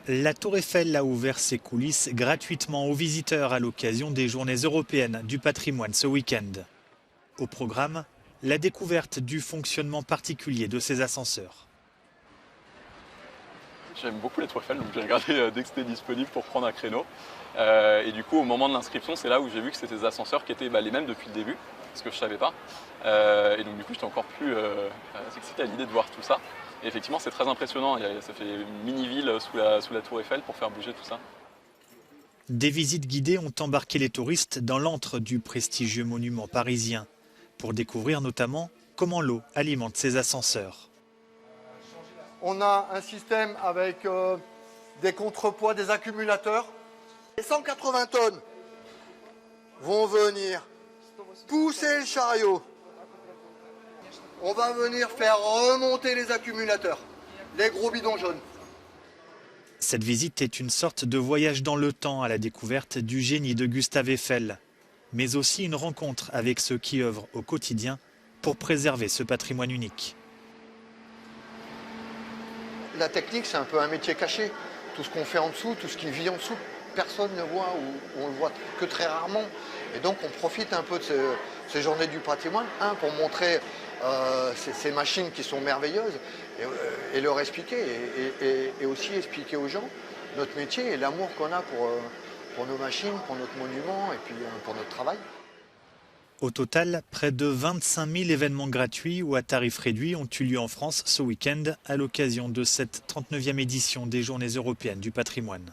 La Tour Eiffel a ouvert ses coulisses gratuitement aux visiteurs à l'occasion des Journées européennes du patrimoine ce week-end. Au programme, la découverte du fonctionnement particulier de ces ascenseurs. J'aime beaucoup la Tour Eiffel, donc j'ai regardé dès que c'était disponible pour prendre un créneau. Et du coup, au moment de l'inscription, c'est là où j'ai vu que c'était des ascenseurs qui étaient les mêmes depuis le début, ce que je ne savais pas. Et donc du coup, j'étais encore plus excité à l'idée de voir tout ça. Et effectivement, c'est très impressionnant. Ça fait une mini-ville sous la Tour Eiffel pour faire bouger tout ça. Des visites guidées ont embarqué les touristes dans l'antre du prestigieux monument parisien, pour découvrir notamment comment l'eau alimente ces ascenseurs. On a un système avec des contrepoids, des accumulateurs. Les 180 tonnes vont venir pousser le chariot. On va venir faire remonter les accumulateurs, les gros bidons jaunes. Cette visite est une sorte de voyage dans le temps à la découverte du génie de Gustave Eiffel, mais aussi une rencontre avec ceux qui œuvrent au quotidien pour préserver ce patrimoine unique. La technique, c'est un peu un métier caché. Tout ce qu'on fait en dessous, tout ce qui vit en dessous, personne ne voit ou on le voit que très rarement. Et donc on profite un peu de ces journées du patrimoine, pour montrer ces machines qui sont merveilleuses et leur expliquer et aussi expliquer aux gens notre métier et l'amour qu'on a pour nos machines, pour notre monument et puis pour notre travail. Au total, près de 25 000 événements gratuits ou à tarifs réduits ont eu lieu en France ce week-end à l'occasion de cette 39e édition des Journées européennes du patrimoine.